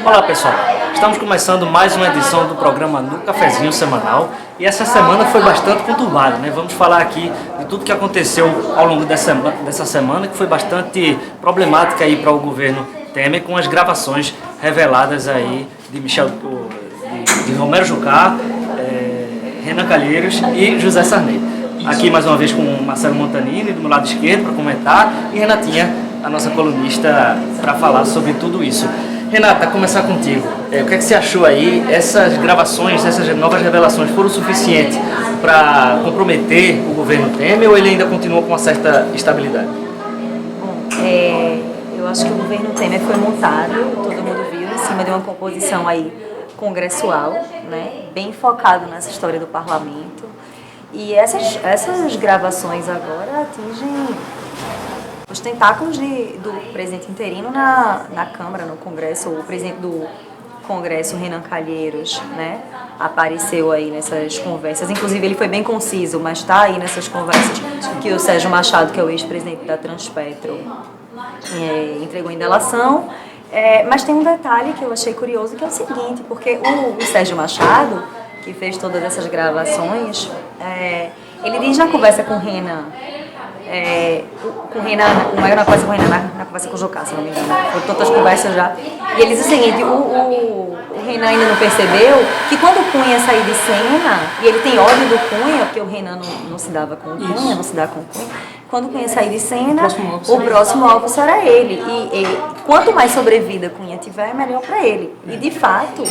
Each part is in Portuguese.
Olá pessoal, estamos começando mais uma edição do programa No Cafezinho Semanal e essa semana foi bastante conturbada, né? Vamos falar aqui de tudo que aconteceu ao longo dessa semana, que foi bastante problemática aí para o governo Temer, com as gravações reveladas aí de Romero Jucá, Renan Calheiros e José Sarney. Aqui mais uma vez com Marcelo Montanini do meu lado esquerdo para comentar e Renatinha, a nossa colunista, para falar sobre tudo isso. Renata, começar contigo. O que é que você achou aí? Essas gravações, essas novas revelações foram suficientes para comprometer o governo Temer ou ele ainda continua com uma certa estabilidade? Bom, eu acho que o governo Temer foi montado, todo mundo viu, em cima de uma composição aí congressual, né, bem focado nessa história do parlamento. E essas gravações agora atingem os tentáculos do presidente interino na Câmara, no Congresso. O presidente do Congresso, Renan Calheiros, né, apareceu aí nessas conversas. Inclusive, ele foi bem conciso, mas está aí nessas conversas que o Sérgio Machado, que é o ex-presidente da Transpetro, entregou em delação. Mas tem um detalhe que eu achei curioso, que é o seguinte, porque o Sérgio Machado, que fez todas essas gravações, ele diz na conversa com o Renan, não era na conversa com o Renan, na conversa com o Jucá, se não me engano, foram todas as conversas já, e ele diz o seguinte, o Renan ainda não percebeu que quando o Cunha sair de cena, e ele tem ódio do Cunha, porque o Renan não se dava com o Cunha, não se dá com o Cunha, quando o Cunha sair de cena, o próximo alvo será ele. E quanto mais sobrevida Cunha tiver, melhor para ele. E, de fato,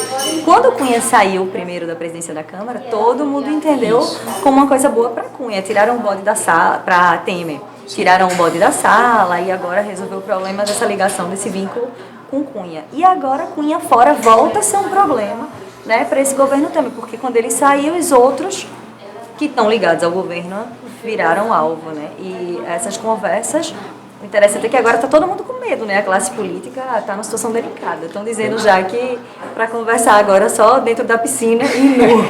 quando o Cunha saiu primeiro da presidência da Câmara, todo mundo entendeu como uma coisa boa para Cunha. Tiraram o bode da sala, para Temer. Tiraram o bode da sala e agora resolveu o problema dessa ligação, desse vínculo com Cunha. E agora Cunha fora volta a ser um problema, né, para esse governo Temer, porque quando ele saiu, os outros que estão ligados ao governo viraram alvo, né? E essas conversas, o interessante é que agora está todo mundo com medo, né? A classe política está numa situação delicada. Estão dizendo já que para conversar agora só dentro da piscina e nu.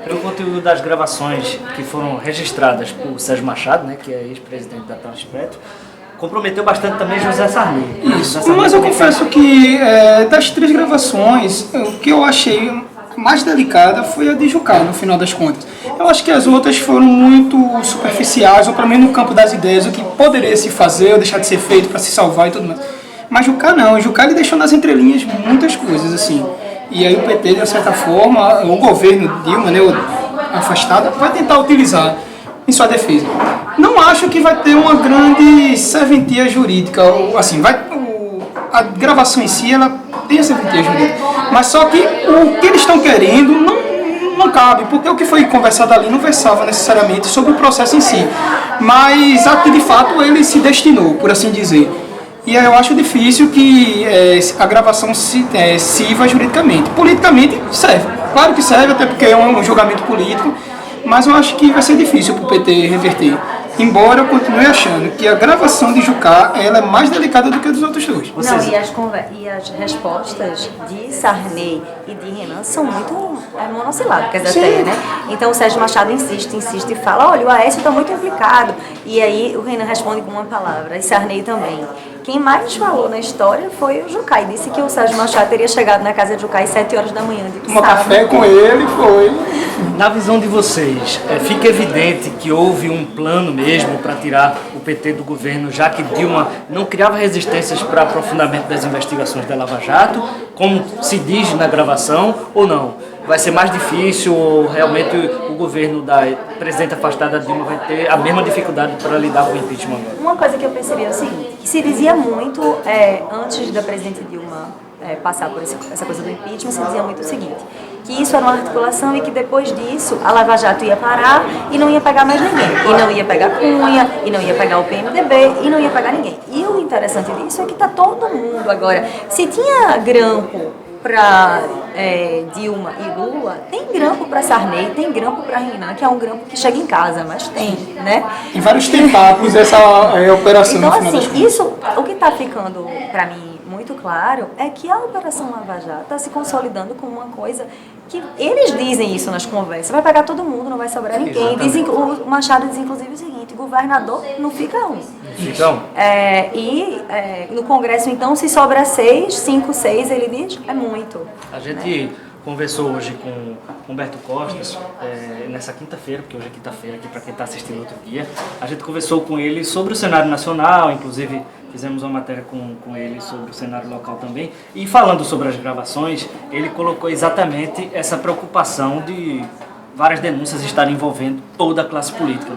Pelo conteúdo das gravações que foram registradas por Sérgio Machado, né, que é ex-presidente da Transpetro, comprometeu bastante também José Sarney. Isso, mas eu confesso que das três gravações, o que eu achei mais delicada foi a de Jucá, no final das contas. Eu acho que as outras foram muito superficiais, ou pelo menos no campo das ideias, o que poderia se fazer ou deixar de ser feito para se salvar e tudo mais. Mas Jucá não, Jucá ele deixou nas entrelinhas muitas coisas, assim. E aí o PT, de certa forma, o governo Dilma, né, afastado, vai tentar utilizar em sua defesa. Não acho que vai ter uma grande serventia jurídica, assim, a gravação em si, ela tem a serventia jurídica, mas só que o que eles estão querendo não cabe, porque o que foi conversado ali não versava necessariamente sobre o processo em si, mas a que de fato ele se destinou, por assim dizer. E aí eu acho difícil que a gravação sirva juridicamente. Politicamente serve, claro que serve, até porque é um julgamento político, mas eu acho que vai ser difícil para o PT reverter. Embora eu continue achando que a gravação de Jucá ela é mais delicada do que a dos outros dois. Não, e as respostas de Sarney e de Renan são muito monossilábicas até, né? Então o Sérgio Machado insiste e fala, olha, o Aécio está muito implicado. E aí o Renan responde com uma palavra, e Sarney também. Quem mais falou na história foi o Jucá, e disse que o Sérgio Machado teria chegado na casa de Jucá às 7 horas da manhã. Tomou café com ele, foi. Na visão de vocês, fica evidente que houve um plano mesmo para tirar o PT do governo, já que Dilma não criava resistências para aprofundamento das investigações da Lava Jato, como se diz na gravação, ou não? Vai ser mais difícil ou realmente o governo da presidente afastada Dilma vai ter a mesma dificuldade para lidar com o impeachment? Uma coisa que eu percebi é o seguinte, que se dizia muito antes da presidente Dilma passar por essa coisa do impeachment, se dizia muito o seguinte, que isso era uma articulação e que depois disso a Lava Jato ia parar e não ia pegar mais ninguém. E não ia pegar Cunha, e não ia pegar o PMDB, e não ia pegar ninguém. E o interessante disso é que está todo mundo agora. Se tinha grampo para Dilma e Lula, tem grampo para Sarney, tem grampo para Renan, que é um grampo que chega em casa, mas tem, né? Tem vários tentáculos essa operação. Então, assim, isso, o que está ficando, para mim, muito claro é que a Operação Lava Jato está se consolidando como uma coisa que eles dizem isso nas conversas, vai pagar todo mundo, não vai sobrar ninguém. O Machado diz inclusive o seguinte, governador não fica um. Então, No Congresso então, se sobra 6, 5, 6, ele diz, é muito. a gente conversou hoje com Humberto Costas, nessa quinta-feira, porque hoje é quinta-feira, aqui para quem está assistindo outro dia. A gente conversou com ele sobre o cenário nacional, inclusive fizemos uma matéria com ele sobre o cenário local também. E falando sobre as gravações, ele colocou exatamente essa preocupação de várias denúncias estarem envolvendo toda a classe política.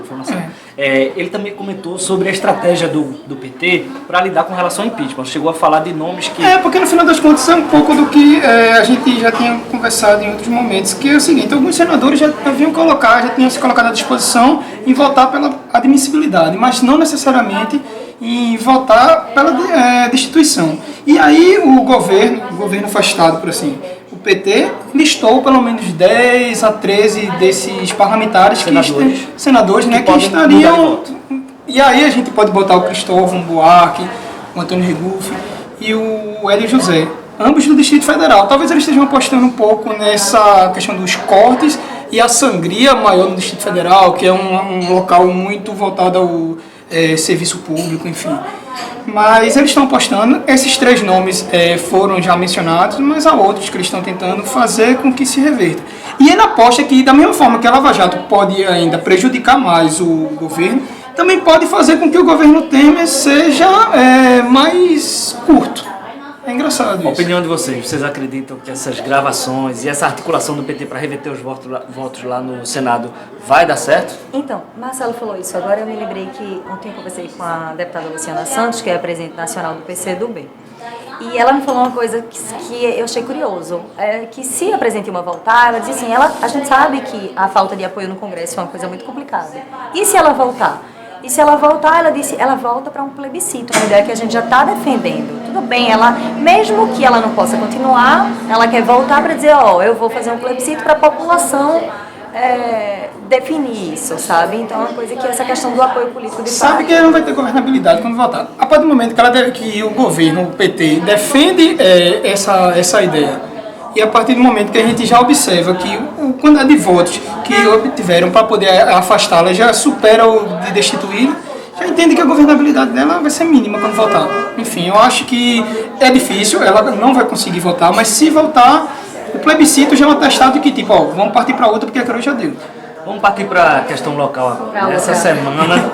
Ele também comentou sobre a estratégia do PT para lidar com relação ao impeachment. Chegou a falar de nomes que... Porque no final das contas é um pouco do que a gente já tinha conversado em outros momentos, que é o seguinte, alguns senadores já tinham se colocado à disposição em votar pela admissibilidade, mas não necessariamente em votar pela destituição. E aí o governo afastado, por assim, o PT listou pelo menos 10 a 13 desses parlamentares, senadores, que estariam... E aí a gente pode botar o Cristóvão Buarque, o Antônio Regufe e o Hélio José, ambos do Distrito Federal. Talvez eles estejam apostando um pouco nessa questão dos cortes e a sangria maior no Distrito Federal, que é um local muito voltado ao serviço público, enfim. Mas eles estão apostando, esses 3 nomes foram já mencionados, mas há outros que eles estão tentando fazer com que se reverta. E ele aposta que, da mesma forma que a Lava Jato pode ainda prejudicar mais o governo, também pode fazer com que o governo Temer seja mais curto. É engraçado isso. A opinião de vocês acreditam que essas gravações e essa articulação do PT para reverter os votos lá no Senado vai dar certo? Então, Marcelo falou isso. Agora eu me lembrei que ontem eu conversei com a deputada Luciana Santos, que é a presidente nacional do PCdoB. E ela me falou uma coisa que eu achei curioso, que se a presidente Dilma voltar, ela disse assim, a gente sabe que a falta de apoio no Congresso é uma coisa muito complicada. E se ela voltar? E se ela voltar, ela disse, ela volta para um plebiscito, uma ideia que a gente já está defendendo. Tudo bem, mesmo que ela não possa continuar, ela quer voltar para dizer, eu vou fazer um plebiscito para a população definir isso, sabe? Então é uma coisa que essa questão do apoio político de sabe que ele não vai ter governabilidade quando votar. A partir do momento que o governo, o PT, defende essa ideia, e a partir do momento que a gente já observa que a quantidade de votos que obtiveram para poder afastá-la já supera o de destituir, já entende que a governabilidade dela vai ser mínima quando votar. Enfim, eu acho que é difícil, ela não vai conseguir votar, mas se votar, o plebiscito já é um atestado de que, tipo, vamos partir para outra porque a coroa já deu. Vamos partir para a questão local agora. Essa semana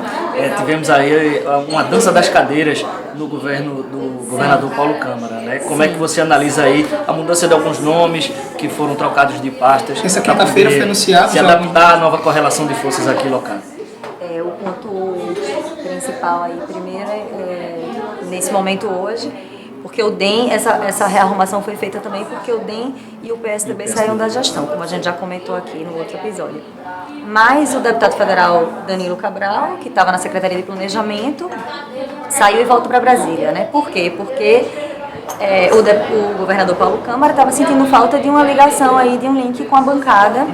tivemos aí uma dança das cadeiras no governo do governador Paulo Câmara, né? Como é que você analisa aí a mudança de alguns nomes que foram trocados de pastas? Essa quinta-feira foi anunciado. Se adaptar à nova correlação de forças aqui local. O ponto principal aí, primeiro, nesse momento hoje, porque o DEM, essa rearrumação foi feita também porque o DEM e o PSDB saíram da gestão, como a gente já comentou aqui no outro episódio. Mas o deputado federal Danilo Cabral, que estava na Secretaria de Planejamento, saiu e volta para Brasília, né? Por quê? Porque o governador Paulo Câmara estava sentindo falta de uma ligação aí, de um link com a bancada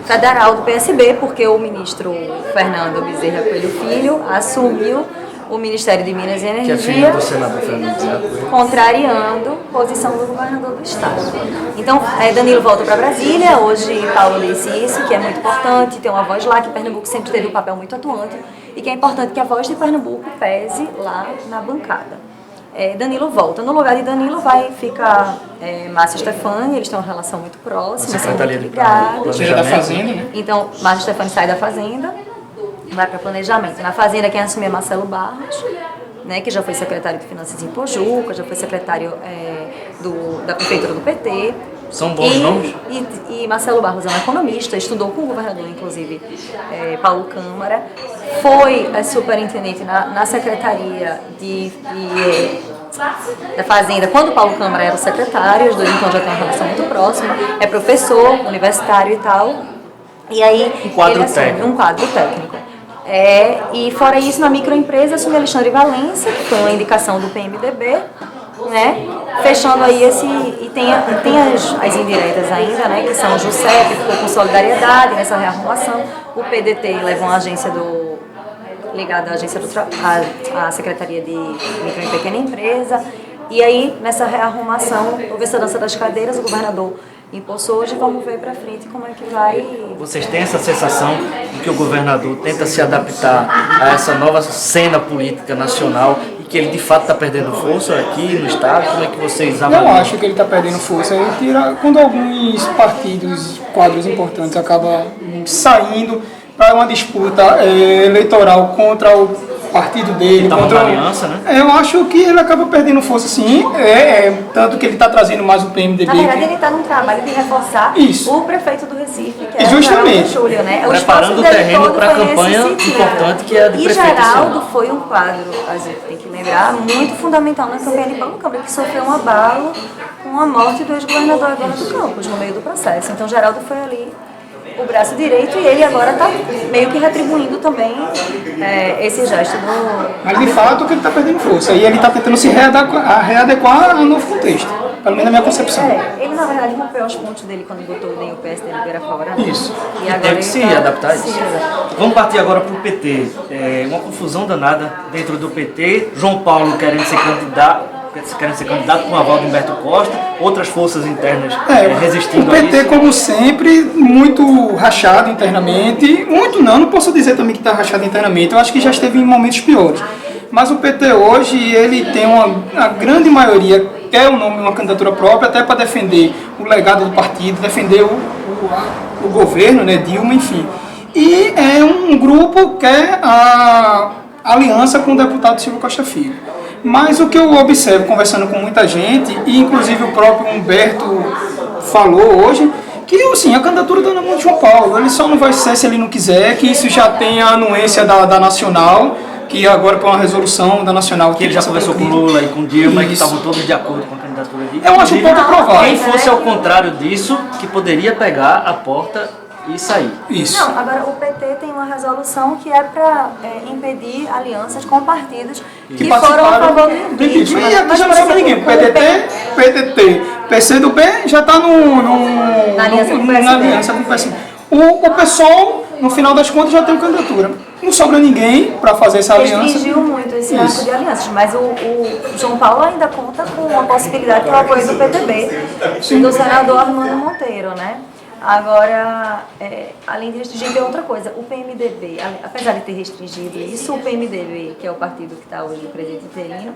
federal do PSB, porque o ministro Fernando Bezerra Coelho Filho assumiu o Ministério de Minas e Energia, que é filho do senador Fernando Bezerra Coelho, contrariando a posição do governador do estado. Então, Danilo volta para Brasília, hoje Paulo disse isso, que é muito importante ter uma voz lá, que Pernambuco sempre teve um papel muito atuante, e que é importante que a voz de Pernambuco pese lá na bancada. Danilo volta. No lugar de Danilo vai ficar Márcia Stefani, eles têm uma relação muito próxima, são muito ligados. Seja da Fazenda, né? Então, Márcia Stefani sai da Fazenda, vai para planejamento. Na Fazenda, quem assume é Marcelo Barros, né, que já foi secretário de Finanças em Pojuca, já foi secretário da Prefeitura do PT. São bons nomes? E Marcelo Barros é um economista, estudou com o governador, inclusive, Paulo Câmara. Foi superintendente na Secretaria da Fazenda, quando o Paulo Câmara era o secretário, os dois então já têm uma relação muito próxima. É professor, universitário e tal. E aí, um quadro técnico. E fora isso, na microempresa, assume Alexandre Valença, que foi uma indicação do PMDB, né? Fechando aí e tem as indiretas ainda, né? Que são o José, que ficou com solidariedade nessa rearrumação, o PDT levou uma agência ligada à agência à Secretaria de Micro e Pequena Empresa, E aí, nessa rearrumação, houve essa dança das cadeiras, o governador impôs hoje, vamos ver para frente como é que vai. Vocês têm essa sensação de que o governador tenta se adaptar a essa nova cena política nacional e que ele de fato está perdendo força aqui no estado? Como é que vocês avaliam? Não acho que ele está perdendo força. Ele tira, quando alguns partidos, quadros importantes, acabam saindo para uma disputa eleitoral contra o partido dele, Tá contra uma aliança, né? Eu acho que ele acaba perdendo força, sim. Tanto que ele está trazendo mais o PMDB. Na verdade, ele está num trabalho de reforçar Isso. o prefeito do Recife, que é Justamente. o Júlio, né? Preparando o terreno para a campanha importante que é a de prefeito. E Geraldo foi um quadro, a gente tem que lembrar, muito fundamental na campanha de Paulo Câmara, que sofreu um abalo com a morte do ex-governador agora do Campos, no meio do processo. Então, Geraldo foi ali o braço direito e ele agora está meio que retribuindo também esse gesto do... Mas de fato que ele está perdendo força. E ele está tentando se readequar ao novo contexto. Pelo menos na minha concepção. Ele na verdade rompeu os pontos dele quando botou o PS dele era fora. Isso. E agora Teve que se adaptar a isso. Sim, Vamos partir agora para o PT. Uma confusão danada dentro do PT. João Paulo querendo ser candidato com o aval de Humberto Costa, outras forças internas resistindo o PT, a isso. como sempre, muito rachado internamente. Muito não posso dizer também que está rachado internamente. Eu acho que já esteve em momentos piores. Mas o PT hoje, ele tem a grande maioria, quer uma candidatura própria, até para defender o legado do partido, defender o governo, né, Dilma, enfim. E é um grupo que quer a aliança com o deputado Silvio Costa Filho. Mas o que eu observo, conversando com muita gente, e inclusive o próprio Humberto falou hoje, que assim, a candidatura está na mão de João Paulo. Ele só não vai ser se ele não quiser, que isso já tem a anuência da Nacional, que agora foi uma resolução da Nacional. Que ele já conversou com Lula e com Dilma, e que estavam todos de acordo com a candidatura de Eu acho um pouco provável. Quem fosse ao contrário disso, que poderia pegar a porta e sair. Isso. Não, agora o PT tem uma resolução que é para impedir alianças com partidos que foram a favor do impeachment. E aqui já não sobra ninguém. PDT, PCdoB já está Na aliança com o com o PSB. O PSOL, no final das contas, já tem candidatura. Não sobra ninguém para fazer essa aliança. Restringiu muito esse arco de alianças, mas o João Paulo ainda conta com a possibilidade do apoio do PTB e do senador Armando Monteiro, né? Agora, além de restringir, tem outra coisa. O PMDB, apesar de ter restringido isso, o PMDB, que é o partido que está hoje no presidente interino,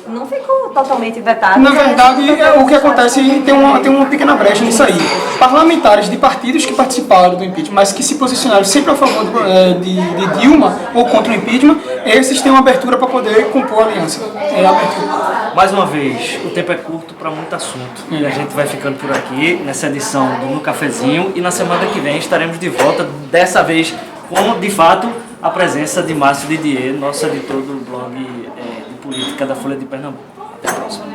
não ficou totalmente vetado. Na verdade, o que acontece tem uma pequena brecha nisso aí. Parlamentares de partidos que participaram do impeachment, mas que se posicionaram sempre a favor de Dilma ou contra o impeachment, esses têm uma abertura para poder compor a aliança. Mais uma vez, o tempo é curto para muito assunto. E a gente vai ficando por aqui nessa edição do No Cafezinho. E na semana que vem estaremos de volta, dessa vez com, de fato, a presença de Márcio Didier, nosso editor do blog de política da Folha de Pernambuco. Até a próxima.